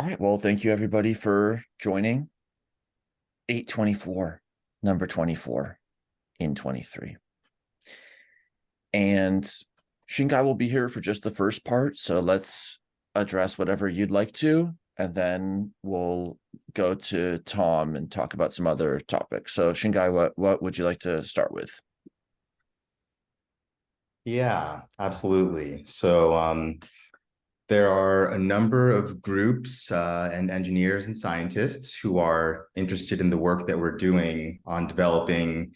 All right. Well, thank you everybody for joining 824, number 24 in 23. And Shinkai will be here for just the first part. So let's address whatever you'd like to, and then we'll go to Tom and talk about some other topics. So Shinkai, what would you like to start with? Yeah, absolutely. There are a number of groups and engineers and scientists who are interested in the work that we're doing on developing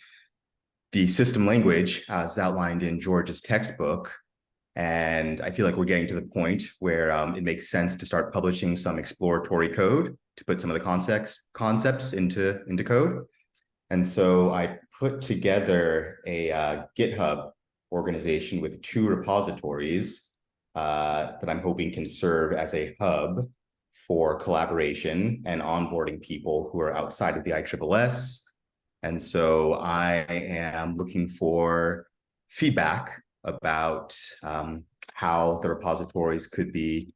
the system language as outlined in George's textbook. And I feel like we're getting to the point where it makes sense to start publishing some exploratory code to put some of the concepts into code. And so I put together a GitHub organization with two repositories that I'm hoping can serve as a hub for collaboration and onboarding people who are outside of the ISSS. And so I am looking for feedback about how the repositories could be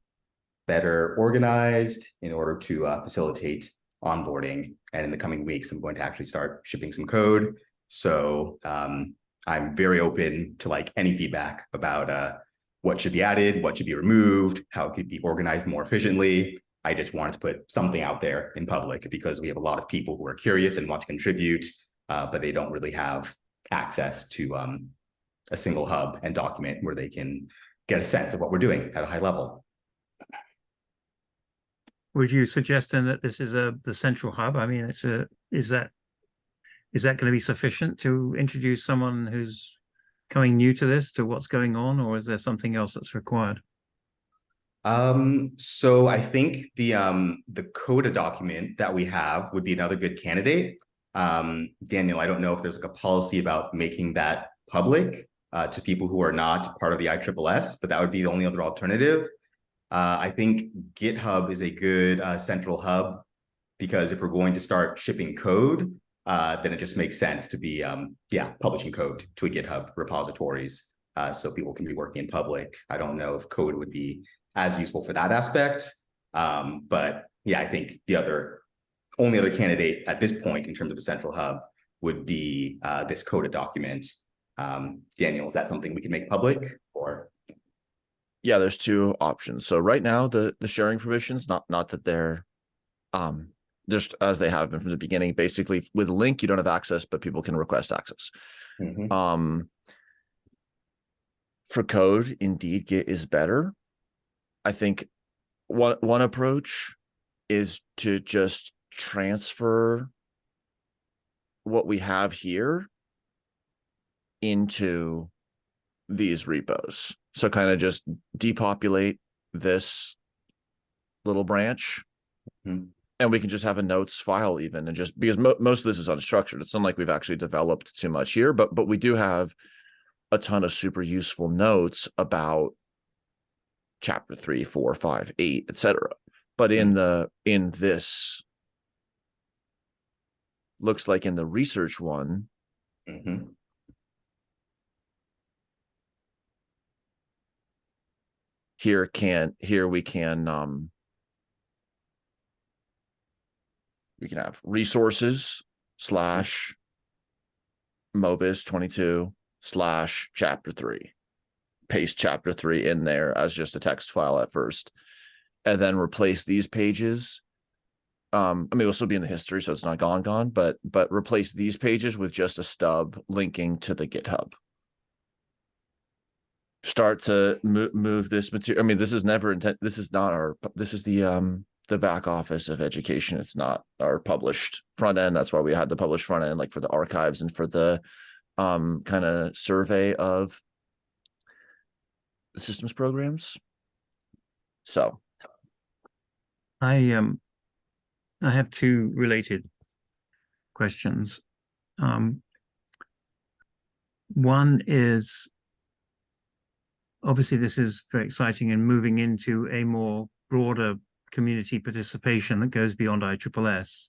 better organized in order to facilitate onboarding. And in the coming weeks, I'm going to actually start shipping some code. So I'm very open to like any feedback about what should be added, what should be removed, how it could be organized more efficiently. I just wanted to put something out there in public because we have a lot of people who are curious and want to contribute, but they don't really have access to a single hub and document where they can get a sense of what we're doing at a high level. Would you suggest then that this is the central hub? I mean, is that going to be sufficient to introduce someone who's coming new to this, to what's going on, or is there something else that's required? So I think the CODA document that we have would be another good candidate. Daniel, I don't know if there's like a policy about making that public to people who are not part of the ISSS, but that would be the only other alternative. I think GitHub is a good central hub because if we're going to start shipping code, then it just makes sense to be publishing code to a GitHub repositories so people can be working in public. I don't know if code would be as useful for that aspect, but yeah, I think the only other candidate at this point in terms of a central hub would be this CODA document. Daniel, is that something we can make public or? Yeah, there's two options. So right now, the sharing permissions, not that they're just as they have been from the beginning. Basically, with a link, you don't have access, but people can request access. Mm-hmm. For code, indeed, Git is better. I think one approach is to just transfer what we have here into these repos. So kind of just depopulate this little branch, and we can just have a notes file even, and just because most of this is unstructured. It's not like we've actually developed too much here, but we do have a ton of super useful notes about chapter 3, 4, 5, 8, etc. But in this, looks like in the research one, here we can have resources / Mobis 22 / chapter 3. Paste chapter 3 in there as just a text file at first, and then replace these pages. I mean, it'll still be in the history, so it's not gone, but replace these pages with just a stub linking to the GitHub. Start to move this material. I mean, this is never intent. This is not our. This is the back office of education. It's not our published front end. That's why we had the published front end, like for the archives and for the kind of survey of the systems programs. So, I have two related questions. One is, obviously this is very exciting and moving into a more broader community participation that goes beyond ISSS.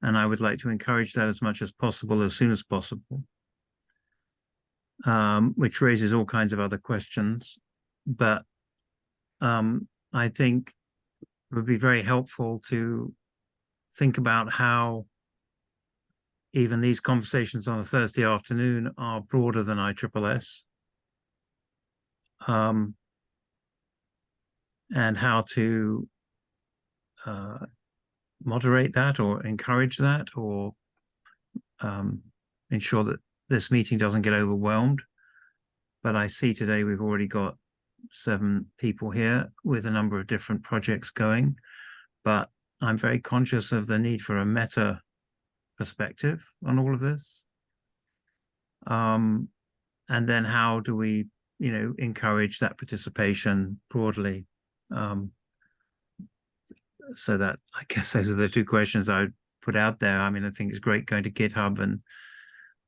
And I would like to encourage that as much as possible, as soon as possible, which raises all kinds of other questions. But I think would be very helpful to think about how even these conversations on a Thursday afternoon are broader than ISSS. And how to moderate that or encourage that, or ensure that this meeting doesn't get overwhelmed. But I see today we've already got 7 people here with a number of different projects going, but I'm very conscious of the need for a meta perspective on all of this. And then how do we, encourage that participation broadly? So that, I guess those are the 2 questions I would put out there. I mean, I think it's great going to GitHub and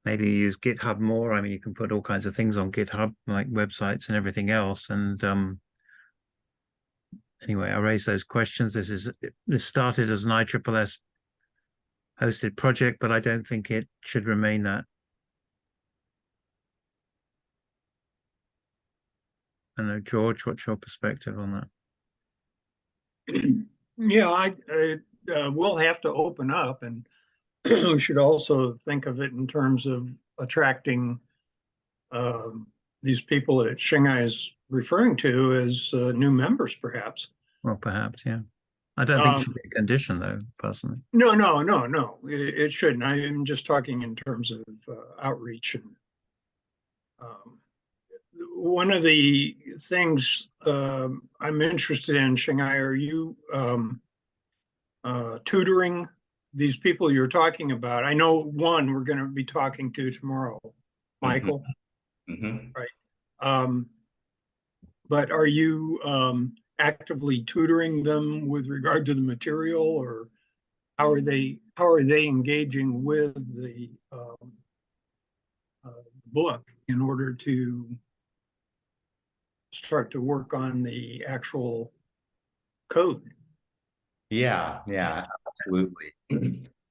maybe use GitHub more. I mean, you can put all kinds of things on GitHub, like websites and everything else. And anyway, I raised those questions. This started as an ISSS hosted project, but I don't think it should remain that. I don't know, George, what's your perspective on that? Yeah, we'll have to open up, and we should also think of it in terms of attracting these people that Shanghai is referring to as new members, perhaps. Well, perhaps, yeah. I don't think it should be a condition, though, personally. No. It shouldn't. I am just talking in terms of outreach. And one of the things I'm interested in, Shanghai, are you tutoring these people you're talking about? I know one we're going to be talking to tomorrow, Michael. Mm-hmm. Right. But are you actively tutoring them with regard to the material, or how are they engaging with the book in order to start to work on the actual code? Yeah, absolutely.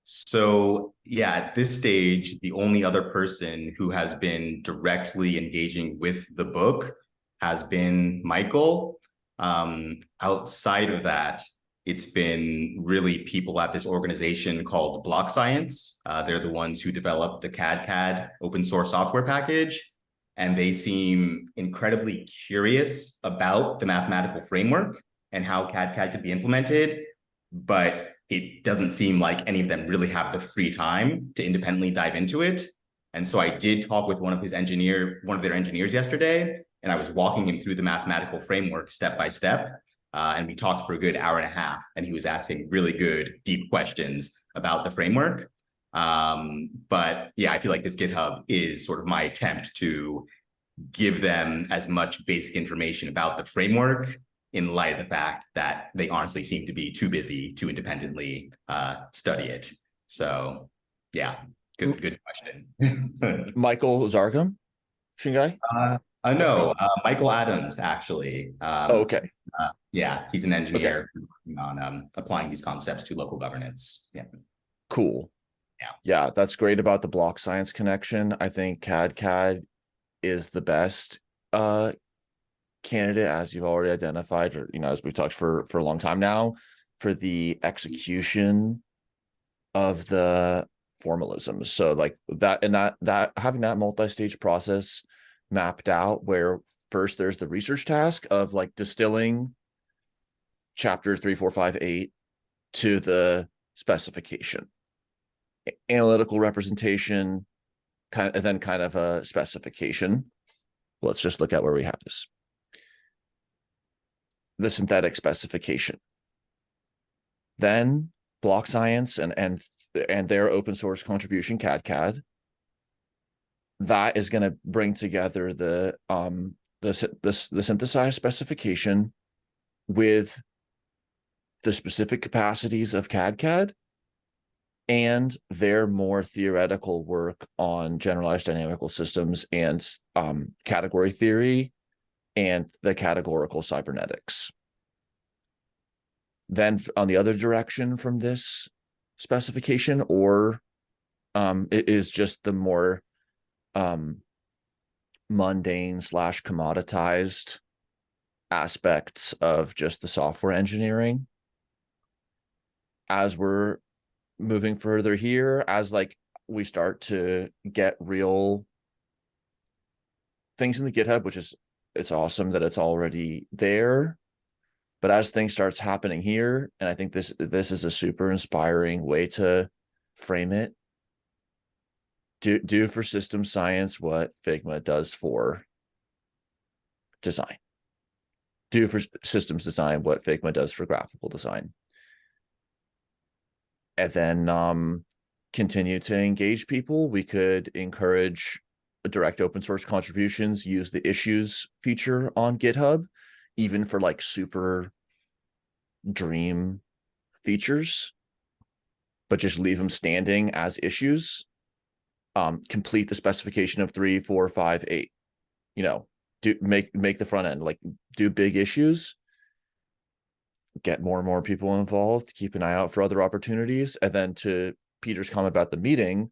So yeah, at this stage, the only other person who has been directly engaging with the book has been Michael. Outside of that, it's been really people at this organization called Block Science. They're the ones who developed the CAD open source software package. And they seem incredibly curious about the mathematical framework and how CAD could be implemented. But it doesn't seem like any of them really have the free time to independently dive into it. And so I did talk with one of their engineers yesterday, and I was walking him through the mathematical framework step by step. And we talked for a good hour and a half, and he was asking really good, deep questions about the framework. But yeah, I feel like this GitHub is sort of my attempt to give them as much basic information about the framework in light of the fact that they honestly seem to be too busy to independently study it. So yeah, good question. Michael Zargum, Shingai? No, Michael Adams, actually. Okay. Yeah, he's an engineer on applying these concepts to local governance. Yeah. Cool. Yeah, that's great about the block science connection. I think CAD is the best candidate, as you've already identified, or as we've talked for a long time now, for the execution of the formalisms. So like that, and that having that multi-stage process mapped out, where first there's the research task of like distilling chapter 3, 4, 5, 8 to the specification, analytical representation, and then kind of a specification. Let's just look at where we have this. The synthetic specification. Then block science and their open source contribution, CAD. That is going to bring together the synthesized specification with the specific capacities of CAD and their more theoretical work on generalized dynamical systems and category theory and the categorical cybernetics. Then on the other direction from this specification, or it is just the more mundane / commoditized aspects of just the software engineering as we're moving further here, as like we start to get real things in the GitHub, which is, it's awesome that it's already there. But as things starts happening here, and I think this is a super inspiring way to frame it. Do for system science what Figma does for design. Do for systems design what Figma does for graphical design. And then continue to engage people. We could encourage direct open source contributions, use the issues feature on GitHub, even for like super dream features, but just leave them standing as issues. Complete the specification of 3, 4, 5, 8. You know, do make the front end, like do big issues, get more and more people involved, keep an eye out for other opportunities. And then to Peter's comment about the meeting,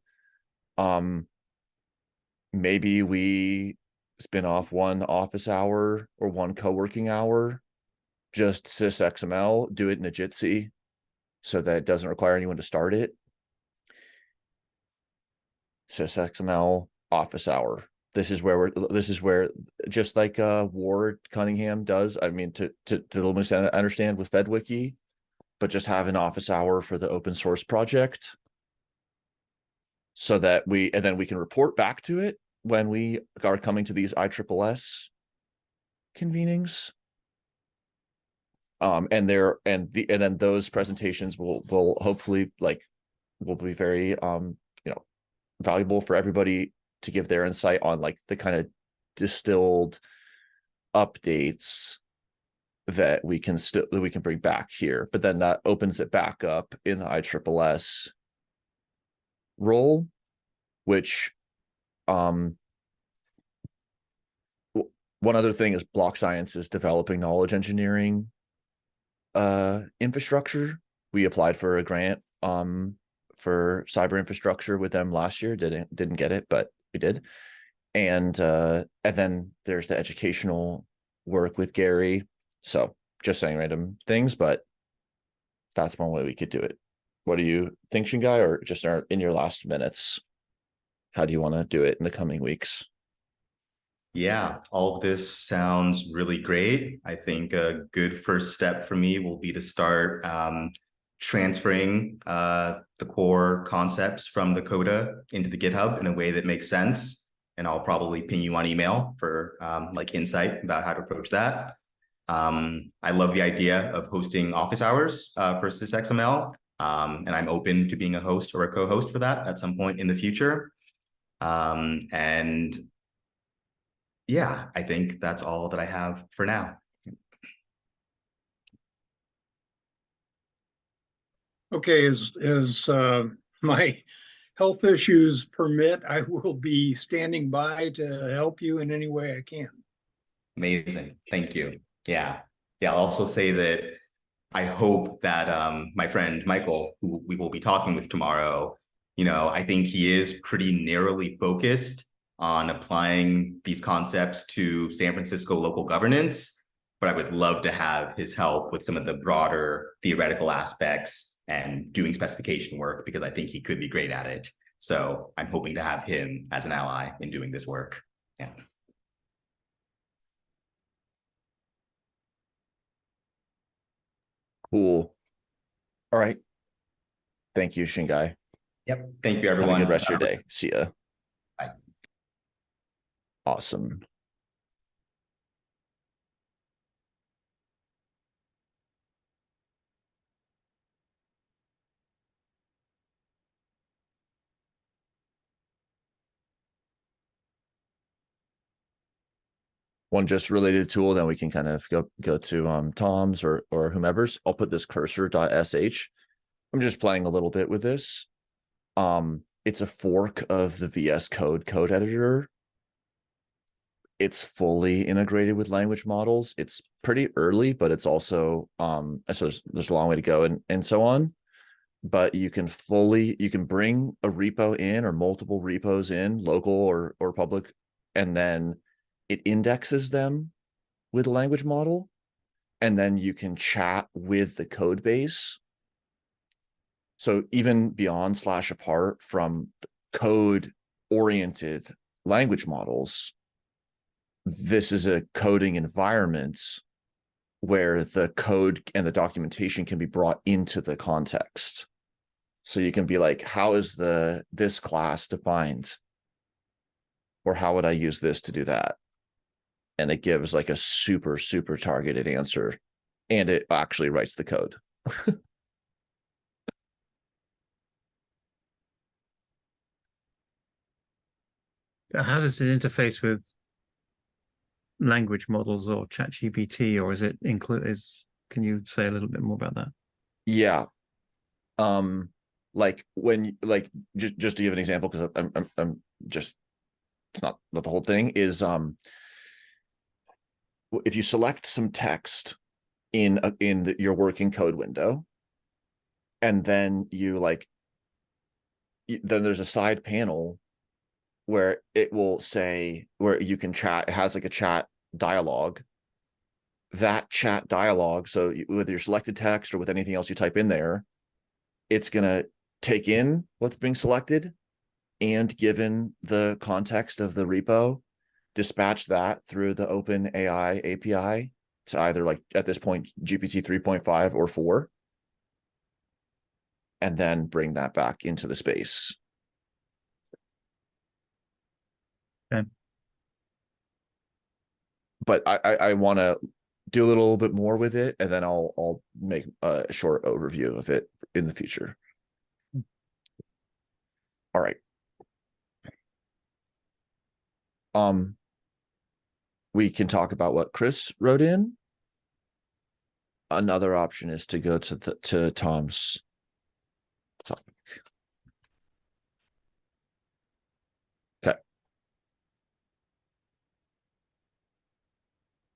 maybe we spin off one office hour or one co-working hour, just sysxml, do it in a Jitsi so that it doesn't require anyone to start it. sysxml office hour. This is where just like Ward Cunningham does. I mean, to the extent I understand with FedWiki, but just have an office hour for the open source project, so that then we can report back to it when we are coming to these ISSS convenings. And then those presentations will hopefully will be very valuable for everybody to give their insight on like the kind of distilled updates that we can bring back here. But then that opens it back up in the ISSS role, which one other thing is Block Science is developing knowledge engineering infrastructure. We applied for a grant for cyber infrastructure with them last year. Didn't get it, but we did. And then there's the educational work with Gary. So just saying random things, but that's one way we could do it. What do you think, Shingai, or just in your last minutes, how do you want to do it in the coming weeks? Yeah, all of this sounds really great. I think a good first step for me will be to start transferring the core concepts from the Coda into the GitHub in a way that makes sense. And I'll probably ping you on email for like insight about how to approach that. I love the idea of hosting office hours for sysxml. And I'm open to being a host or a co-host for that at some point in the future. And yeah, I think that's all that I have for now. Okay, as my health issues permit, I will be standing by to help you in any way I can. Amazing. Thank you. Yeah. I'll also say that I hope that my friend Michael, who we will be talking with tomorrow, I think he is pretty narrowly focused on applying these concepts to San Francisco local governance, but I would love to have his help with some of the broader theoretical aspects and doing specification work, because I think he could be great at it. So I'm hoping to have him as an ally in doing this work. Yeah. Cool. All right. Thank you, Shingai. Yep. Thank you, everyone. Have a good rest of your day. See ya. Bye. Awesome. One just related tool, then we can kind of go to Tom's or whomever's. I'll put this cursor.sh. I'm just playing a little bit with this. It's a fork of the VS Code code editor. It's fully integrated with language models. It's pretty early, but it's also so there's a long way to go and so on. But you can bring a repo in or multiple repos in, local or public, and then it indexes them with a language model, and then you can chat with the code base So even beyond / apart from code oriented language models, this is a coding environment where the code and the documentation can be brought into the context. So you can be like, how is this class defined? Or how would I use this to do that? And it gives like a super, super targeted answer. And it actually writes the code. How does it interface with language models or ChatGPT, or is it can you say a little bit more about that? Yeah. Like when, like, just to give an example, because I'm just, it's not the whole thing, is if you select some text in your working code window, and then then there's a side panel where it will say, where you can chat, it has like a chat dialogue. That chat dialogue, so with your selected text or with anything else you type in there, it's going to take in what's being selected, and given the context of the repo, dispatch that through the Open AI API to either, like at this point, GPT 3.5 or 4, and then bring that back into the space. Okay. But I want to do a little bit more with it, and then I'll make a short overview of it in the future. All right. We can talk about what Chris wrote in. Another option is to go to Tom's topic. Okay.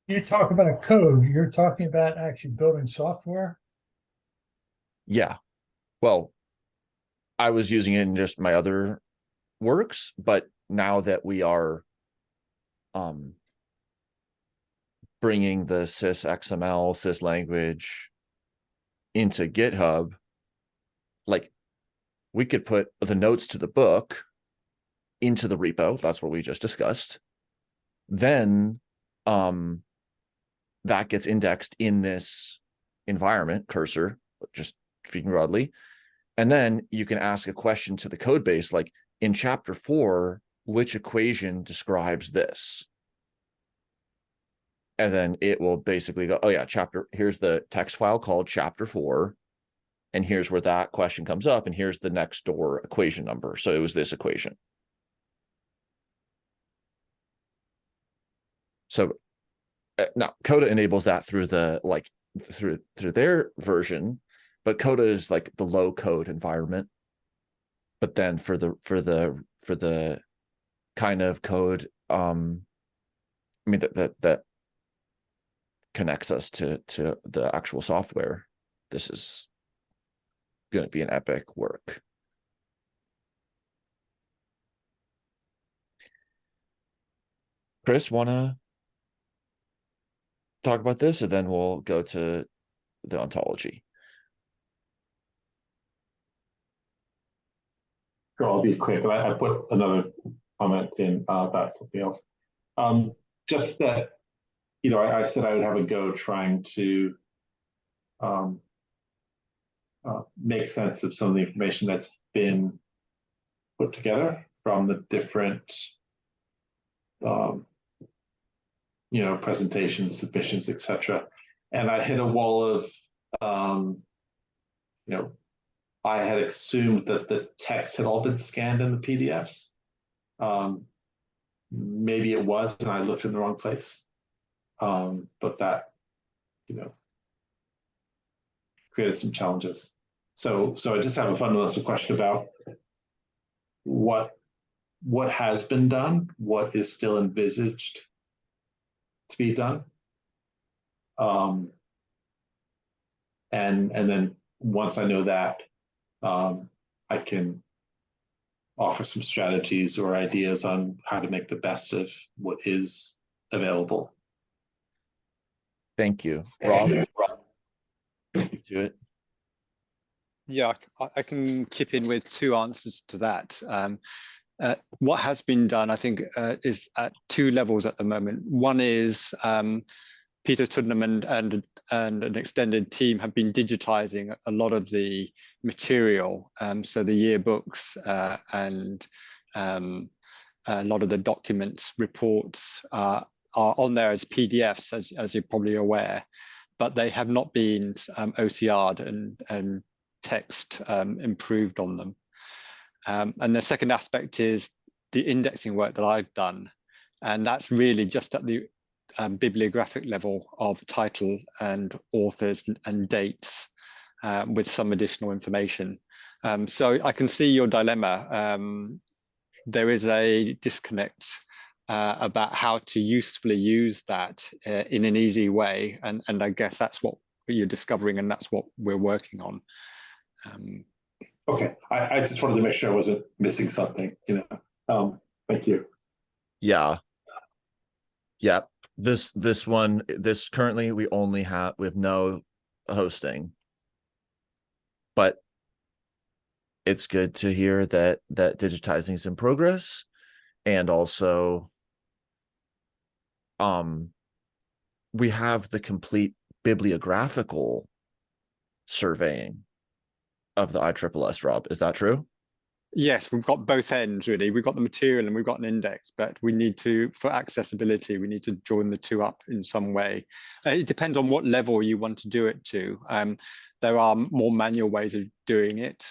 You talk about code, you're talking about actually building software? Yeah. Well, I was using it in just my other works, but now that we are bringing the sys XML, sys language into GitHub, like, we could put the notes to the book into the repo. That's what we just discussed. Then that gets indexed in this environment cursor, just speaking broadly. And then you can ask a question to the code base, like, in chapter 4, which equation describes this? And then it will basically go, oh yeah, here's the text file called chapter 4. And here's where that question comes up. And here's the next door equation number. So it was this equation. So now Coda enables that through through their version, but Coda is like the low code environment. But then for the kind of code, I mean, that connects us to the actual software, this is going to be an epic work. Chris, want to talk about this, and then we'll go to the ontology. Sure, I'll be quick. I put another comment in about something else. Just that, I said I would have a go trying to make sense of some of the information that's been put together from the different, presentations, submissions, etc. And I hit a wall of, I had assumed that the text had all been scanned in the PDFs. Maybe it was, and I looked in the wrong place. But that, created some challenges. So I just have a fundamental question about what has been done, what is still envisaged to be done, and then once I know that, I can offer some strategies or ideas on how to make the best of what is available. Thank you, Rob. Speak to it. Yeah, I can chip in with two answers to that. What has been done, I think, is at two levels at the moment. One is Peter Tuddenham and an extended team have been digitizing a lot of the material, so the yearbooks and a lot of the documents, reports are on there as PDFs, as you're probably aware, but they have not been OCR'd and text improved on them. And the second aspect is the indexing work that I've done. And that's really just at the bibliographic level of title and authors and dates with some additional information. So I can see your dilemma. There is a disconnect about how to usefully use that in an easy way. And I guess that's what you're discovering, and that's what we're working on. Okay, I just wanted to make sure I wasn't missing something, you know. Thank you. Yeah. Yep. This one, currently we have no hosting. But it's good to hear that digitizing is in progress, and also we have the complete bibliographical surveying of the ISSS, Rob. Is that true? Yes, we've got both ends really. We've got the material and we've got an index, but we need to, for accessibility, we need to join the two up in some way. It depends on what level you want to do it to. There are more manual ways of doing it,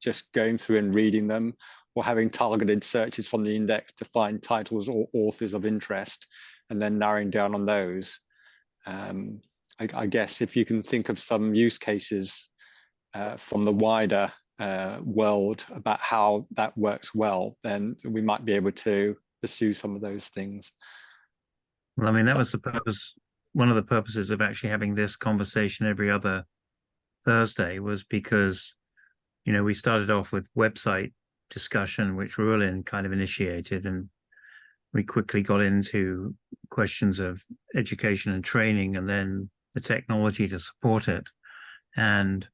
just going through and reading them, or having targeted searches from the index to find titles or authors of interest, and then narrowing down on those. I guess if you can think of some use cases from the wider world about how that works well, then we might be able to pursue some of those things. Well, I mean, that was the purpose. One of the purposes of actually having this conversation every other Thursday was because, you know, we started off with website discussion, which Rulin kind of initiated, and we quickly got into questions of education and training, and then the technology to support it. And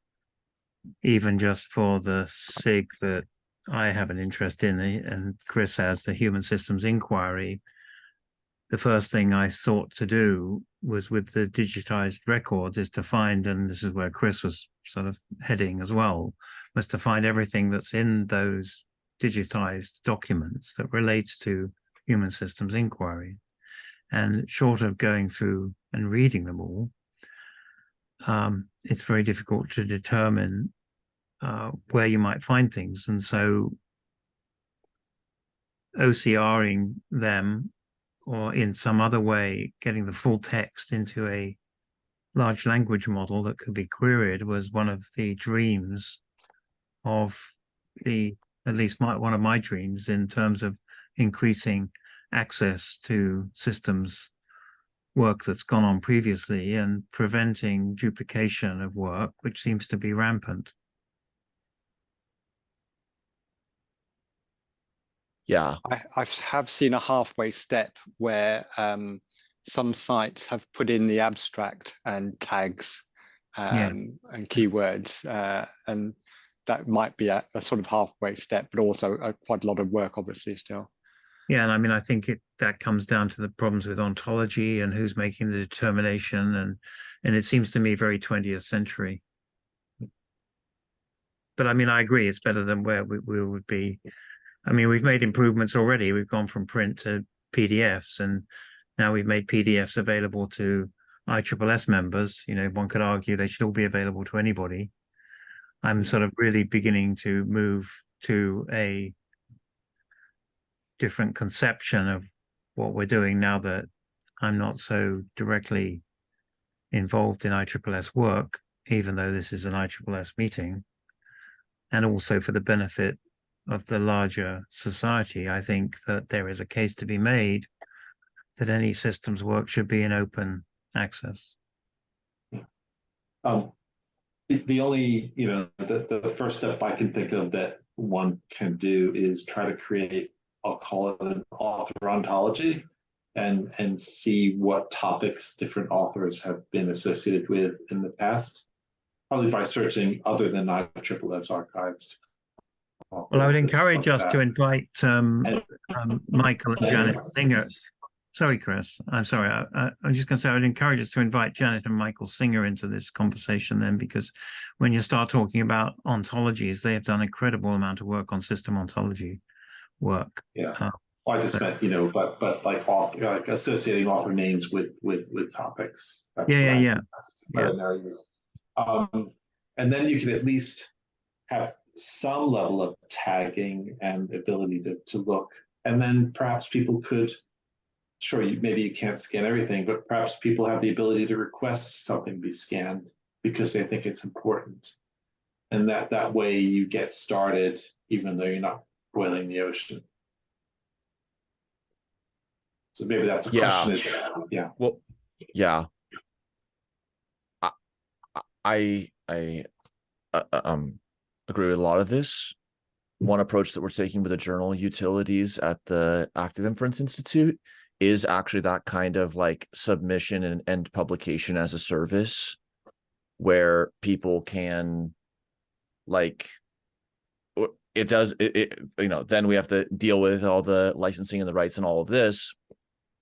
even just for the SIG that I have an interest in, and Chris has, the Human Systems Inquiry, the first thing I sought to do was, with the digitized records, is to find, and this is where Chris was sort of heading as well, was to find everything that's in those digitized documents that relates to Human Systems Inquiry. And short of going through and reading them all, it's very difficult to determine where you might find things. And so OCRing them, or in some other way getting the full text into a large language model that could be queried, was one of the dreams of at least one of my dreams, in terms of increasing access to systems work that's gone on previously and preventing duplication of work, which seems to be rampant. Yeah. I have seen a halfway step where some sites have put in the abstract and tags and keywords, and that might be a sort of halfway step, but also quite a lot of work, obviously, still. Yeah, and I mean, I think that comes down to the problems with ontology and who's making the determination, and it seems to me very 20th century. But I mean, I agree, it's better than where we would be. I mean, we've made improvements already. We've gone from print to PDFs, and now we've made PDFs available to ISSS members. You know, one could argue they should all be available to anybody. I'm sort of really beginning to move to a different conception of what we're doing now that I'm not so directly involved in ISSS work, even though this is an ISSS meeting. And also for the benefit of the larger society, I think that there is a case to be made that any systems work should be in open access. The only, you know, the first step I can think of that one can do is try to create, I'll call it an author ontology, and see what topics different authors have been associated with in the past. probably by searching other than ISSS archives. Well, I would encourage us to invite And- Michael and Janet Singer. Sorry, Chris. I'm sorry. I'm just going to say I would encourage us to invite Janet and Michael Singer into this conversation then, because when you start talking about ontologies, they have done an incredible amount of work on system ontology work. Yeah. Well, I just meant, but like like associating author names with topics. That's Yeah. And then you can at least have some level of tagging and ability to look. And then perhaps people could, sure, maybe you can't scan everything, but perhaps people have the ability to request something be scanned because they think it's important. And that way you get started, even though you're not boiling the ocean. So maybe that's a question. Yeah. Well, yeah. I agree with a lot of this. One approach that we're taking with the journal utilities at the Active Inference Institute is actually that kind of like submission and publication as a service, where people can, like, it does it then we have to deal with all the licensing and the rights and all of this,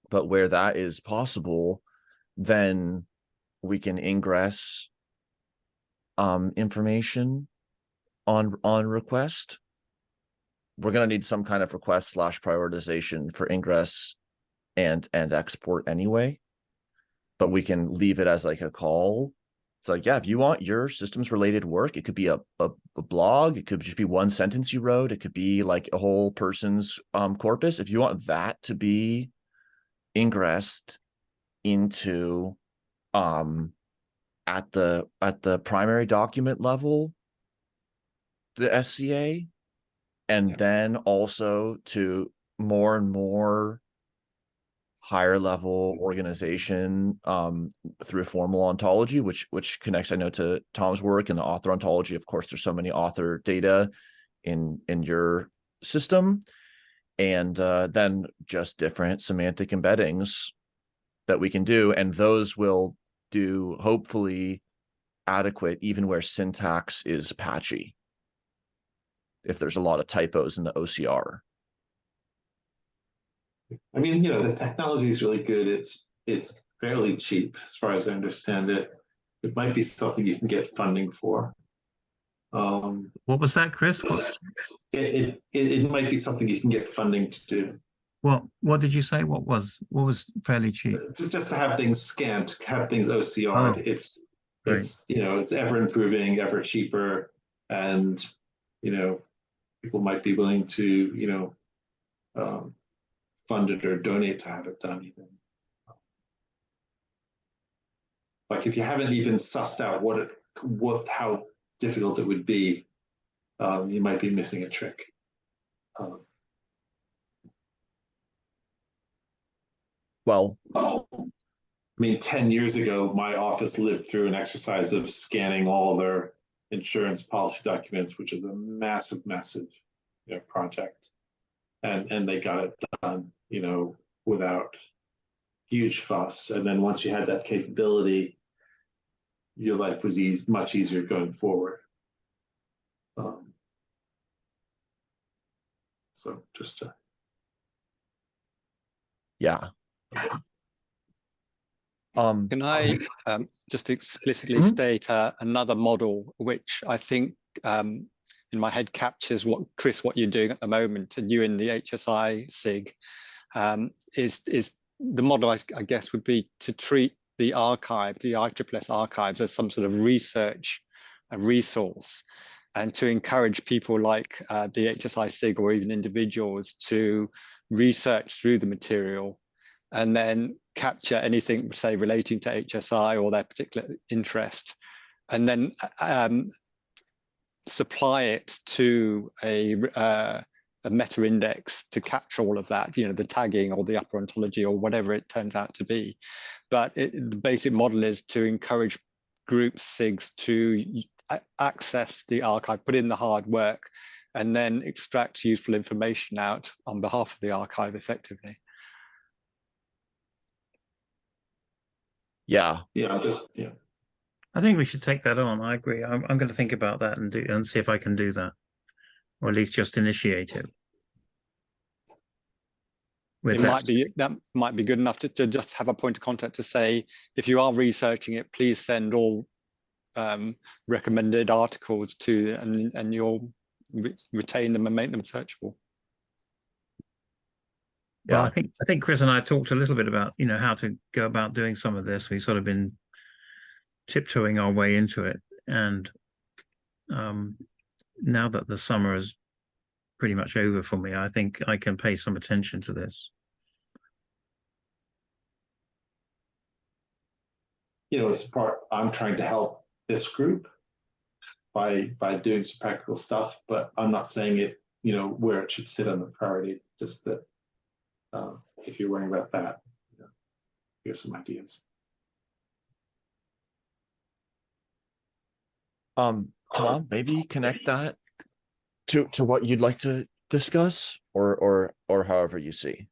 but where that is possible, then we can ingress information on request. We're going to need some kind of request / prioritization for ingress and export anyway, but we can leave it as like a call. It's like, yeah, if you want your systems related work, it could be a blog, it could just be one sentence you wrote, it could be like a whole person's corpus. If you want that to be ingressed into at the primary document level, the SCA, and then also to more and more higher level organization through formal ontology, which connects, I know, to Tom's work and the author ontology. Of course, there's so many author data in your system, and then just different semantic embeddings that we can do, and those will do hopefully adequate even where syntax is patchy, if there's a lot of typos in the OCR. I mean, the technology is really good. It's fairly cheap as far as I understand it. It might be something you can get funding for. What was that, Chris? It might be something you can get funding to do. What did you say? What was fairly cheap? Just to have things scanned, have things OCR'd. It's it's ever improving, ever cheaper, and people might be willing to fund it or donate to have it done even. Like if you haven't even sussed out how difficult it would be, you might be missing a trick. Well, I mean, 10 years ago, my office lived through an exercise of scanning all their insurance policy documents, which is a massive, massive project. And they got it done, without huge fuss. And then once you had that capability, your life was much easier going forward. So just yeah. Can I just explicitly state another model, which I think in my head captures what you're doing at the moment, and you in the HSI SIG, is the model, I guess, would be to treat the archive, the ISSS archives, as some sort of research resource, and to encourage people like the HSI SIG or even individuals to research through the material and then capture anything, say, relating to HSI or their particular interest, and then supply it to a meta index to capture all of that, the tagging or the upper ontology or whatever it turns out to be. But the basic model is to encourage groups, SIGs, to access the archive, put in the hard work, and then extract useful information out on behalf of the archive effectively. Yeah. Yeah. I think we should take that on. I agree. I'm going to think about that and see if I can do that, or at least just initiate it. With That might be good enough to just have a point of contact to say, if you are researching it, please send all recommended articles to, and you'll retain them and make them searchable. Well, Yeah. I think Chris and I talked a little bit about, how to go about doing some of this. We've sort of been tiptoeing our way into it, and now that the summer is pretty much over for me, I think I can pay some attention to this. As part, I'm trying to help this group by doing some practical stuff, but I'm not saying it, where it should sit on the priority. Just that if you're worrying about that, here's some ideas. Tom, maybe connect that to what you'd like to discuss, or however you see.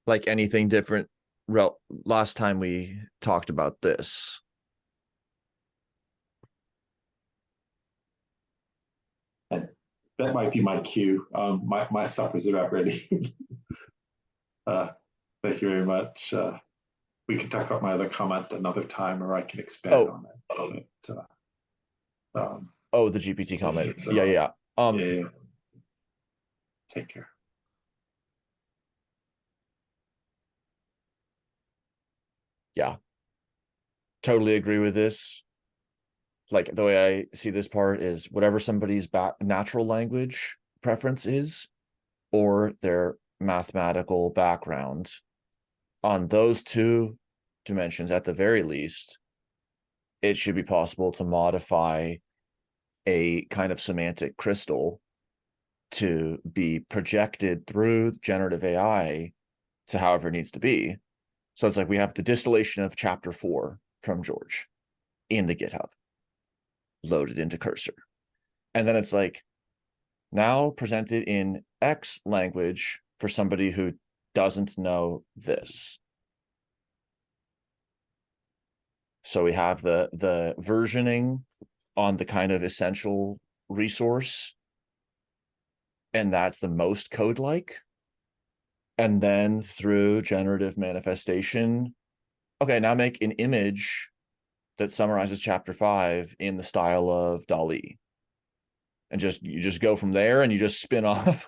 Like anything different last time we talked about this. And that might be my cue. My supper's about ready. Thank you very much. We can talk about my other comment another time, or I can expand on it. The GPT comment. So, yeah. yeah. Take care. Yeah. Totally agree with this. Like, the way I see this part is whatever somebody's natural language preference is, or their mathematical background, on those two dimensions, at the very least, it should be possible to modify a kind of semantic crystal to be projected through generative AI to however it needs to be. So it's like we have the distillation of chapter 4 from George in the GitHub, loaded into Cursor. And then it's like, now presented in X language for somebody who doesn't know this. So we have the versioning on the kind of essential resource, and that's the most code-like. And then through generative manifestation, okay, now make an image that summarizes chapter 5 in the style of DALL-E. And you just go from there, and you just spin off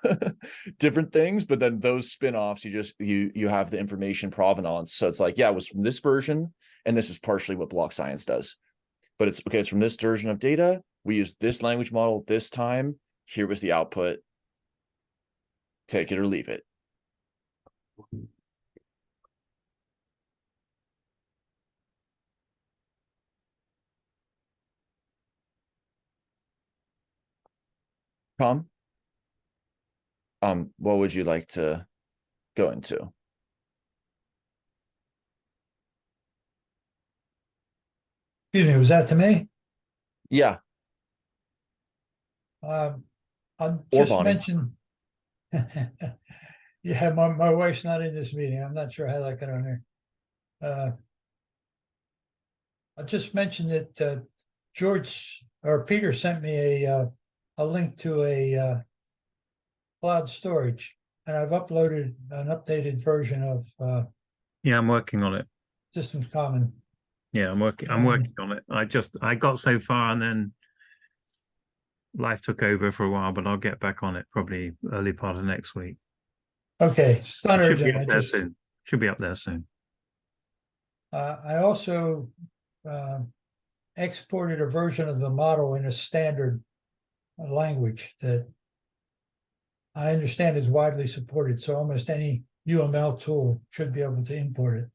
different things, but then those spin-offs, you have the information provenance. So it's like, yeah, it was from this version, and this is partially what block science does. But it's okay, it's from this version of data. We used this language model this time. Here was the output. Take it or leave it. Tom, what would you like to go into? Excuse me, was that to me? Yeah. I'll Or just Bonnie. mention. Yeah, my wife's not in this meeting. I'm not sure how that got on there. I'll just mention that Peter sent me a link to a cloud storage, and I've uploaded an updated version of Yeah, I'm working on it. Systems Common. Yeah, I'm working on it. I got so far, and then life took over for a while, but I'll get back on it probably early part of next week. Okay, it's not It should be urgent. up there soon. Should be up there soon. I also exported a version of the model in a standard language that I understand is widely supported. So almost any UML tool should be able to import it.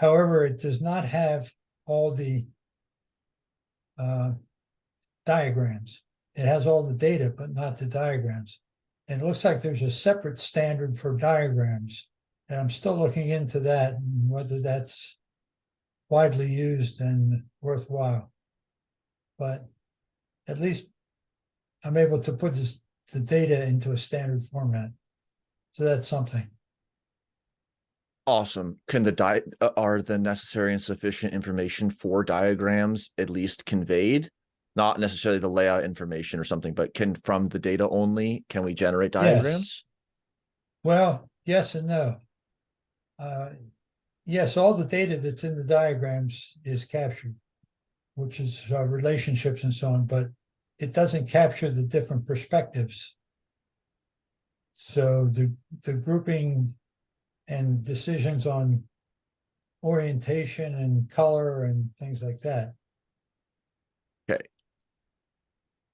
However, it does not have all the diagrams. It has all the data, but not the diagrams. And it looks like there's a separate standard for diagrams. And I'm still looking into that, and whether that's widely used and worthwhile. But at least I'm able to put the data into a standard format. So that's something. Awesome. Can are the necessary and sufficient information for diagrams at least conveyed? Not necessarily the layout information or something, but from the data only, can we generate diagrams? Well, yes and no. Yes, all the data that's in the diagrams is captured, which is relationships and so on, but it doesn't capture the different perspectives. So the grouping and decisions on orientation and color and things like that. Okay.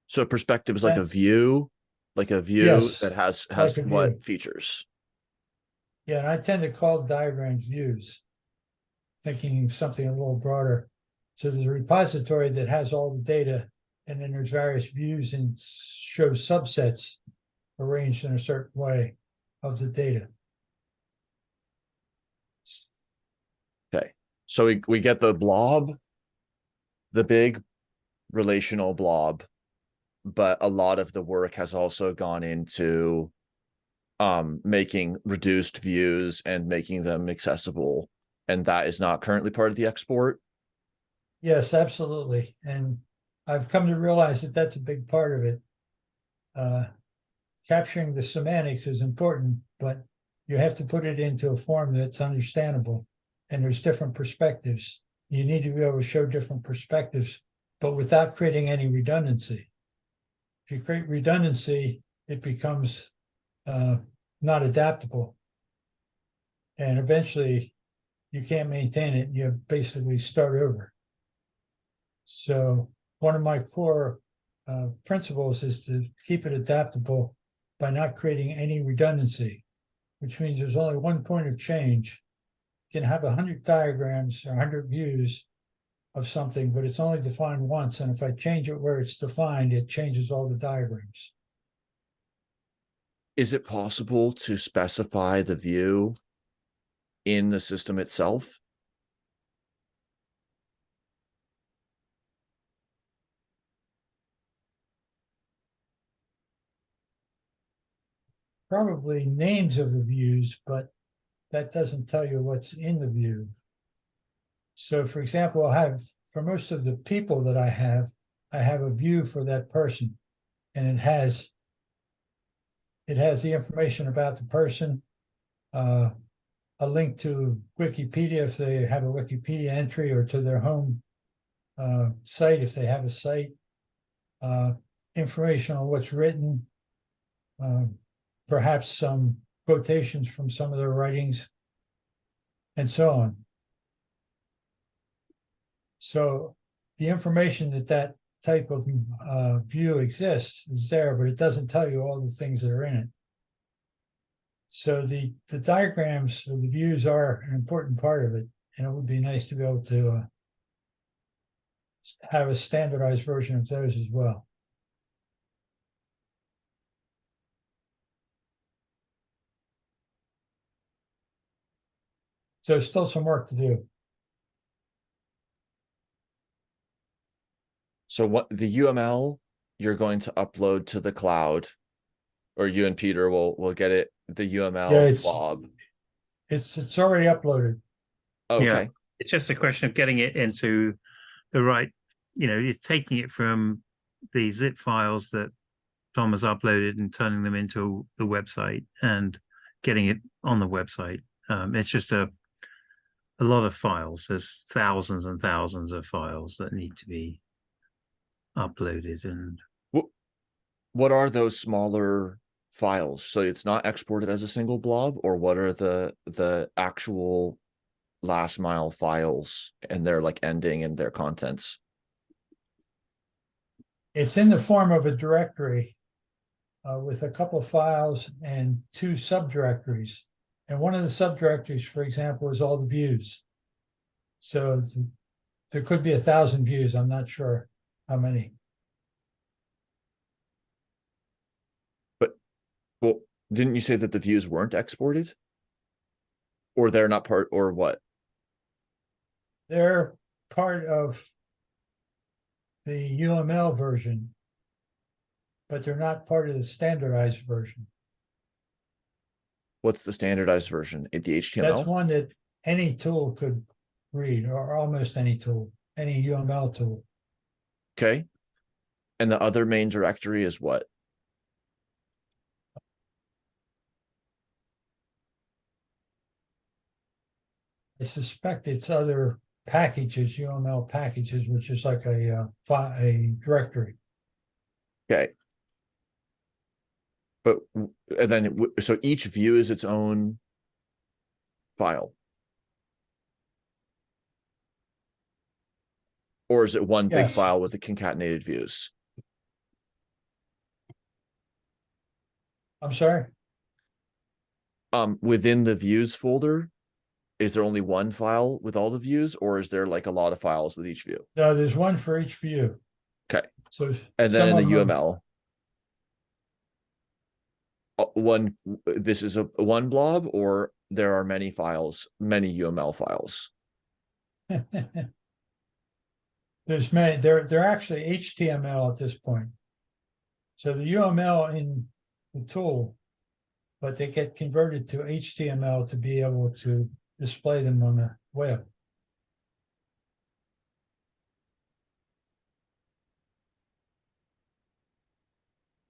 So perspective is like a That's- view, that Yes, has like a what view. features? Yeah, and I tend to call diagrams views, thinking of something a little broader. So there's a repository that has all the data, and then there's various views and shows subsets arranged in a certain way of the data. Okay. So we get the blob, the big relational blob, but a lot of the work has also gone into making reduced views and making them accessible, and that is not currently part of the export. Yes, absolutely. And I've come to realize that that's a big part of it. Capturing the semantics is important, but you have to put it into a form that's understandable. And there's different perspectives. You need to be able to show different perspectives, but without creating any redundancy. If you create redundancy, it becomes not adaptable. And eventually you can't maintain it. You basically start over. So one of my core principles is to keep it adaptable by not creating any redundancy, which means there's only one point of change. You can have 100 diagrams or 100 views of something, but it's only defined once. And if I change it where it's defined, it changes all the diagrams. Is it possible to specify the view in the system itself? Probably names of the views, but that doesn't tell you what's in the view. So for example, for most of the people that I have a view for that person, and it has the information about the person, a link to Wikipedia if they have a Wikipedia entry, or to their home site if they have a site, information on what's written, perhaps some quotations from some of their writings, and so on. So the information that type of view exists is there, but it doesn't tell you all the things that are in it. So the diagrams or the views are an important part of it, and it would be nice to be able to have a standardized version of those as well. So there's still some work to do. So what the UML you're going to upload to the cloud, or you and Peter will get it, the UML Yeah, blob. It's already uploaded. Okay. Yeah. It's just a question of getting it into the right, it's taking it from the zip files that Tom has uploaded and turning them into the website and getting it on the website. It's just a lot of files. There's thousands and thousands of files that need to be uploaded. And what are those smaller files? So it's not exported as a single blob, or what are the actual last mile files and their ending and their contents? It's in the form of a directory with a couple of files and 2 subdirectories. And one of the subdirectories, for example, is all the views. So there could be 1,000 views. I'm not sure how many. But, well, didn't you say that the views weren't exported? Or they're not part, or what? They're part of the UML version, but they're not part of the standardized version. What's the standardized version? The HTML? That's one that any tool could read, or almost any tool, any UML tool. Okay. And the other main directory is what? I suspect it's other packages, UML packages, which is like a directory. Okay. But and then so each view is its own file. Or is it one big Yes. file with the concatenated views? I'm sorry? Within the views folder, is there only one file with all the views, or is there like a lot of files with each view? No, there's one for each view. Okay. So And then in some the of them- UML, this is a one blob, or there are many files, many UML files. There's many, they're actually HTML at this point. So the UML in the tool, but they get converted to HTML to be able to display them on the web.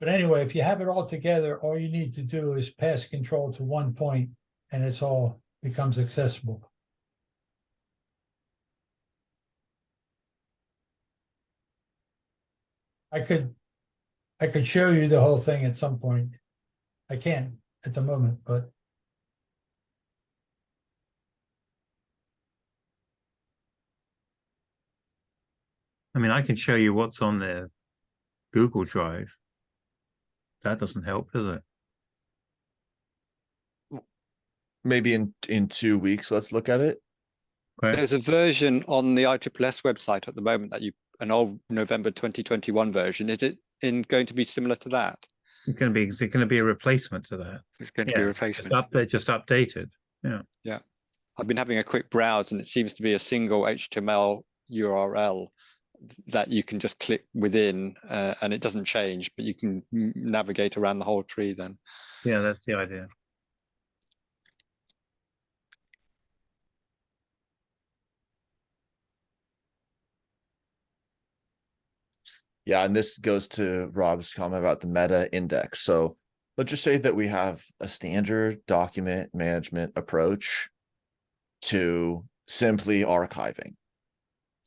But anyway, if you have it all together, all you need to do is pass control to one point and it's all becomes accessible. I could show you the whole thing at some point. I can't at the moment, but I mean, I can show you what's on their Google Drive. That doesn't help, does it? Maybe in 2 weeks, let's look at it. Okay. There's a version on the ISSS website at the moment that an old November 2021 version. Is it going to be similar to that? It's going to be a replacement to that. It's going to be a replacement. Just updated. Yeah. Yeah. I've been having a quick browse and it seems to be a single HTML URL that you can just click within and it doesn't change, but you can navigate around the whole tree then. Yeah, that's the idea. Yeah, and this goes to Rob's comment about the meta index. So let's just say that we have a standard document management approach to simply archiving.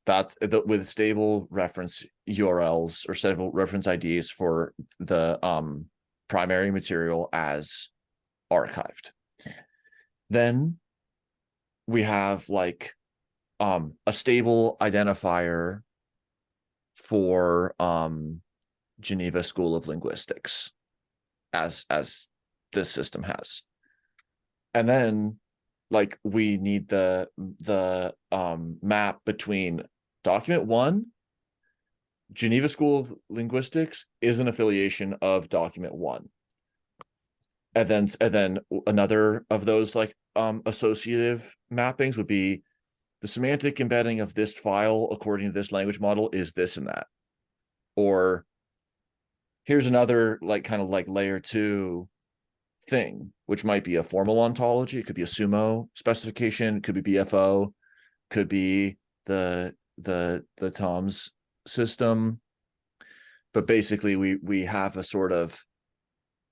That's with stable reference URLs or stable reference IDs for the primary material as archived. Then we have like a stable identifier for Geneva School of Linguistics as this system has. And then like we need the map between document 1, Geneva School of Linguistics is an affiliation of document 1. And then another of those like associative mappings would be the semantic embedding of this file according to this language model is this and that. Or here's another like kind of like layer 2 thing, which might be a formal ontology. It could be a sumo specification, it could be BFO, could be the TOMS system. But basically we have a sort of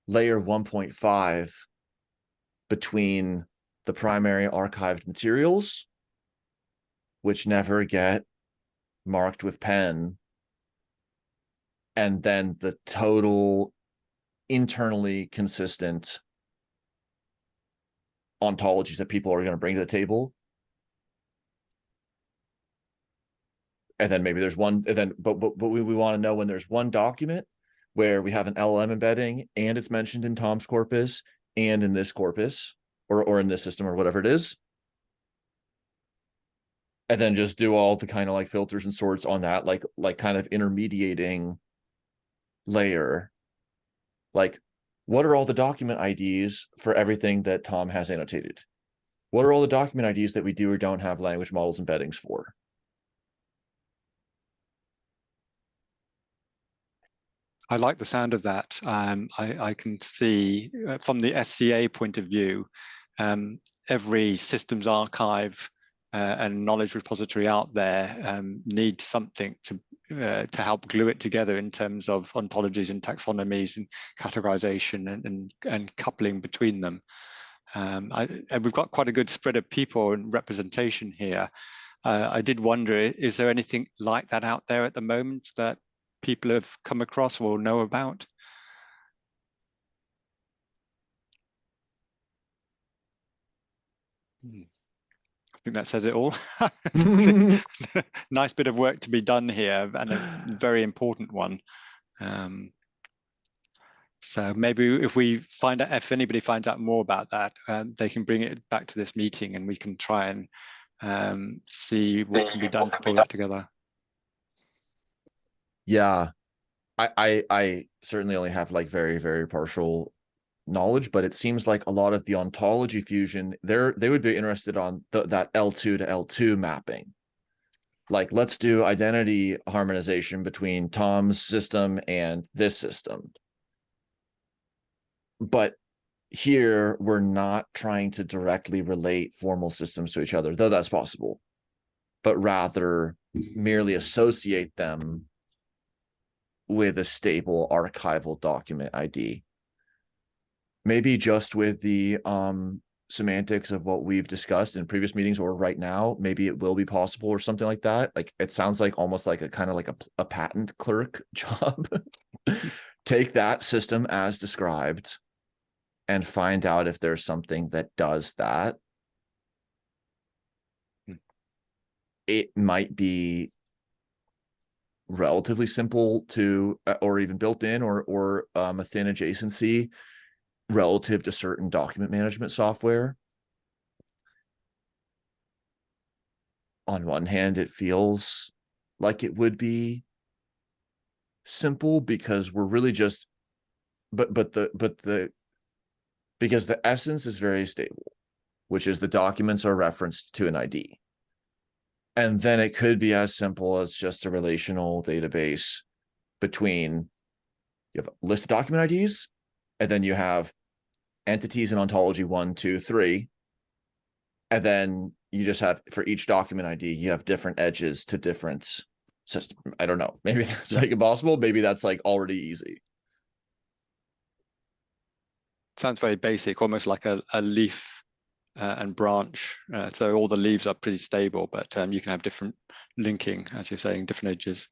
layer 1.5 between the primary archived materials, which never get marked with pen, and then the total internally consistent ontologies that people are going to bring to the table. And then maybe there's one, and then but we want to know when there's one document where we have an LLM embedding and it's mentioned in Tom's corpus and in this corpus or in this system or whatever it is. And then just do all the kind of like filters and sorts on that, like kind of intermediating layer. Like, what are all the document IDs for everything that Tom has annotated? What are all the document IDs that we do or don't have language models embeddings for? I like the sound of that. I can see from the SCA point of view, every systems archive and knowledge repository out there needs something to help glue it together in terms of ontologies and taxonomies and categorization and coupling between them. And we've got quite a good spread of people and representation here. I did wonder, is there anything like that out there at the moment that people have come across or know about? I think that says it all. Nice bit of work to be done here, and a very important one. So maybe if we find out, if anybody finds out more about that, they can bring it back to this meeting, and we can try and see what can be done to pull that together. Yeah, I certainly only have like very, very partial knowledge, but it seems like a lot of the ontology fusion, they would be interested on that L2 to L2 mapping. Like, let's do identity harmonization between Tom's system and this system. But here we're not trying to directly relate formal systems to each other, though that's possible, but rather merely associate them with a stable archival document ID. Maybe just with the semantics of what we've discussed in previous meetings or right now, maybe it will be possible or something like that. Like, it sounds like almost like a kind of like a patent clerk job. Take that system as described and find out if there's something that does that. It might be relatively simple to, or even built in, or a thin adjacency relative to certain document management software. On one hand, it feels like it would be simple because we're really just, because the essence is very stable, which is the documents are referenced to an ID. And then it could be as simple as just a relational database between, you have a list of document IDs, and then you have entities in ontology 1, 2, 3. And then you just have, for each document ID, you have different edges to different systems. I don't know. Maybe that's like impossible. Maybe that's like already easy. Sounds very basic, almost like a leaf and branch. So all the leaves are pretty stable, but you can have different linking, as you're saying, different edges.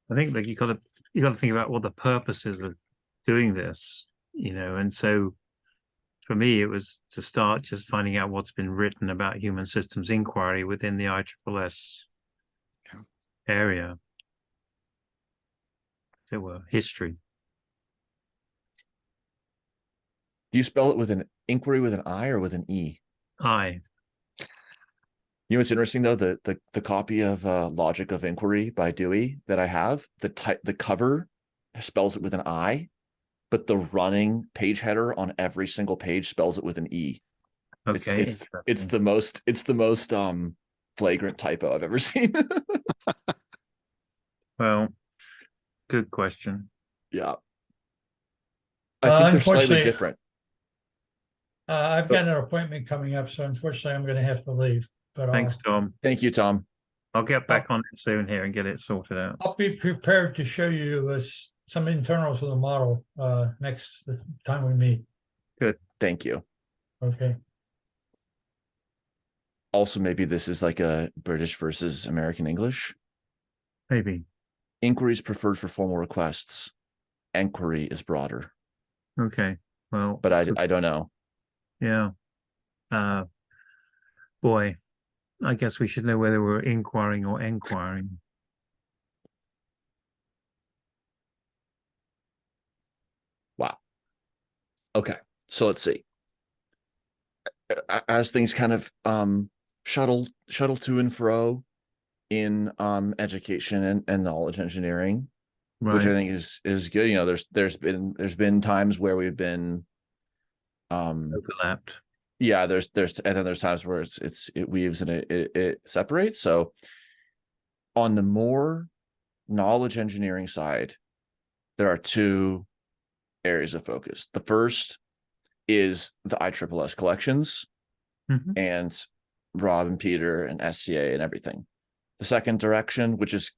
I think like you got to think about what the purposes of doing this, and so for me it was to start just finding out what's been written about human systems inquiry within the ISSS area. So history. Do you spell it with an inquiry with an I or with an E? I. You know what's interesting though? The copy of Logic of Inquiry by Dewey that I have, the cover spells it with an I, but the running page header on every single page spells it with an E. Okay. It's the most flagrant typo I've ever seen. Well, good question. Yeah. I think they're slightly unfortunately, different. I've got an appointment coming up, so unfortunately I'm going to have to leave. But Thanks, Tom. Thank you, Tom. I'll get back on it soon here and get it sorted out. I'll be prepared to show you some internals of the model next time we meet. Good. Thank you. Okay. Also, maybe this is like a British versus American English. Maybe. Inquiry is preferred for formal requests. Enquiry is broader. Okay. Well, but I don't know. Yeah. Boy, I guess we should know whether we're inquiring or enquiring. Wow. Okay. So let's see. As things kind of shuttle to and fro in education and knowledge engineering, Right. which I think is good. There's been times where we've been overlapped. Yeah, there's and then there's times where it weaves and it separates. So on the more knowledge engineering side, there are two areas of focus. The first is the ISSS collections Mhm. and Rob and Peter and SCA and everything. The second direction, which is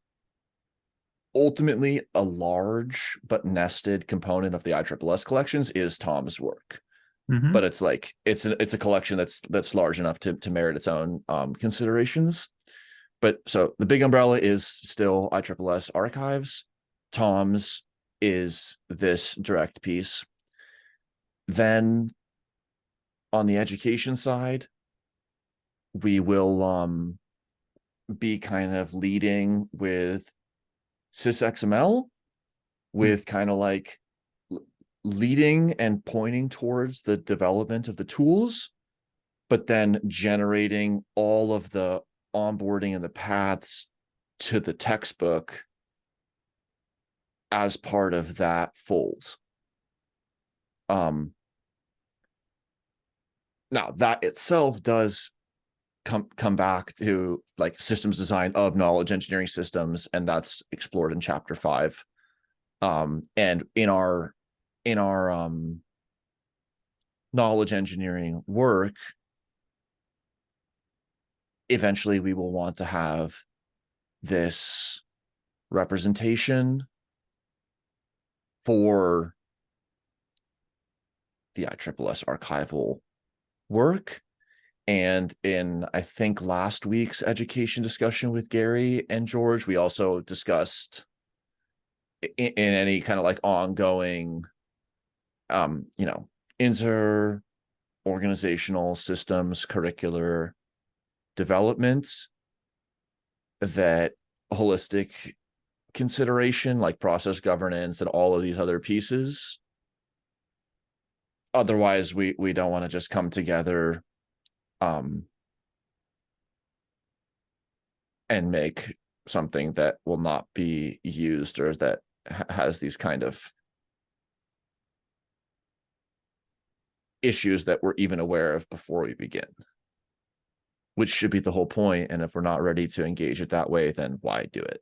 ultimately a large but nested component of the ISSS collections, is Tom's work. Mhm. But it's like it's a collection that's large enough to merit its own considerations. But so the big umbrella is still ISSS archives. Tom's is this direct piece. Then on the education side, we will be kind of leading with SysXML, with kind of like leading and pointing towards the development of the tools, but then generating all of the onboarding and the paths to the textbook as part of that fold. Now that itself does come back to like systems design of knowledge engineering systems, and that's explored in chapter 5. And in our knowledge engineering work, eventually we will want to have this representation for the ISSS archival work. And in, I think, last week's education discussion with Gary and George, we also discussed in any kind of like ongoing, inter-organizational systems curricular developments, that holistic consideration, like process governance and all of these other pieces. Otherwise, we don't want to just come together and make something that will not be used, or that has these kind of issues that we're even aware of before we begin, which should be the whole point. And if we're not ready to engage it that way, then why do it?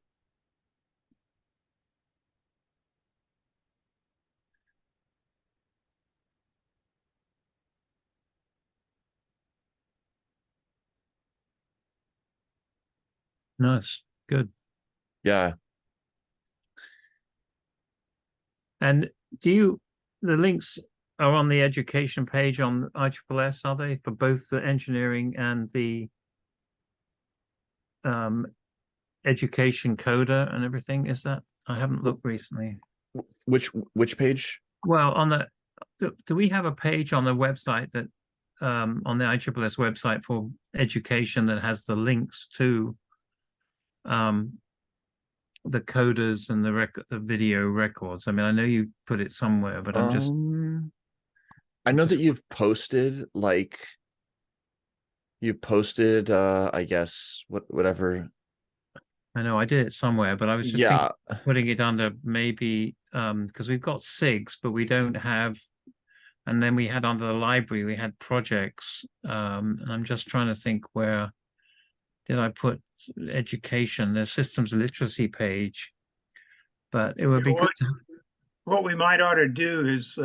Nice. Good. Yeah. And the links are on the education page on ISSS, are they, for both the engineering and the education coder and everything? Is that? I haven't looked recently. Which page? Well, on the do we have a page on the website that on the ISSS website for education that has the links to the coders and the video records? I mean, I know you put it somewhere, but I'm just I know that you've posted I guess whatever. I know I did it somewhere, but I was just thinking putting it under maybe because we've got SIGs, but we don't have. And then we had under the library, we had projects, and I'm just trying to think, where did I put education? The systems literacy page, but it would be good to. What we might ought to do is,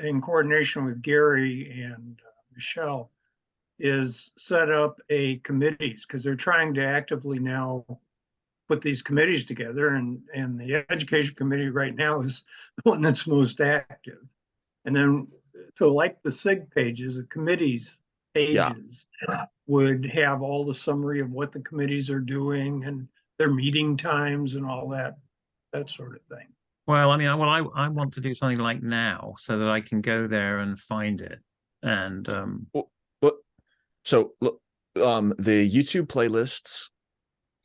in coordination with Gary and Michelle, is set up a committees, because they're trying to actively now put these committees together, and the education committee right now is the one that's most active. And then, so like the SIG pages, the committees pages would have all the summary of what the committees are doing and their meeting times and all that sort of thing. Well, I mean, I want to do something like now so that I can go there and find it. And so look, the YouTube playlists,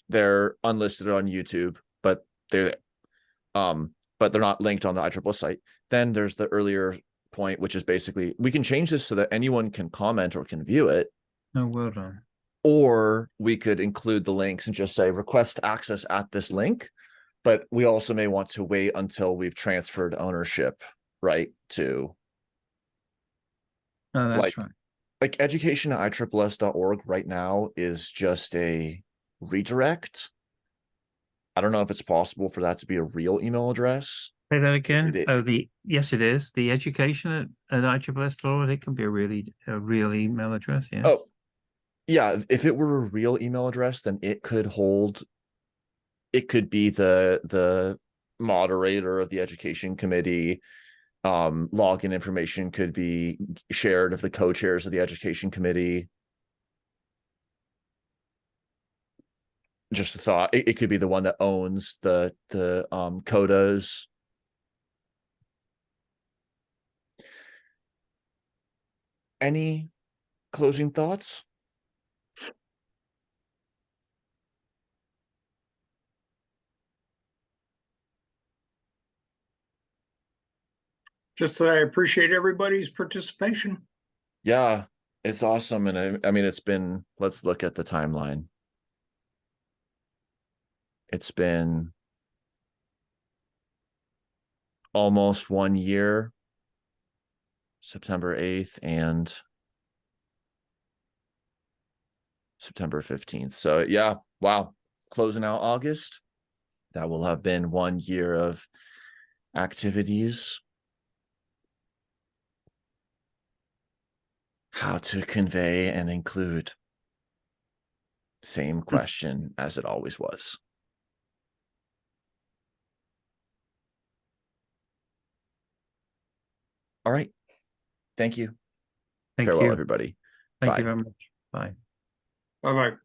they're unlisted on YouTube, but they're not linked on the ISSS site. Then there's the earlier point, which is basically we can change this so that anyone can comment or can view it. Oh, well done. Or we could include the links and just say request access at this link. But we also may want to wait until we've transferred ownership, right? To that's right. Like education@ISSS.org right now is just a redirect. I don't know if it's possible for that to be a real email address. Say that again. It- Oh, yes, it is. The education at ISSS Florida, it can be a real email address. Yes. Oh, yeah. If it were a real email address, then it could be the moderator of the education committee. Login information could be shared with the co-chairs of the education committee. Just a thought. It could be the one that owns the codas. Any closing thoughts? Just that I appreciate everybody's participation. Yeah, it's awesome. And I mean, let's look at the timeline. It's been almost 1 year, September 8th and September 15th. So yeah, wow. Closing out August. That will have been 1 year of activities. How to convey and include. Same question as it always was. All right. Thank you. Thank Farewell, you. everybody. Thank Bye. you very much. Bye. Bye-bye.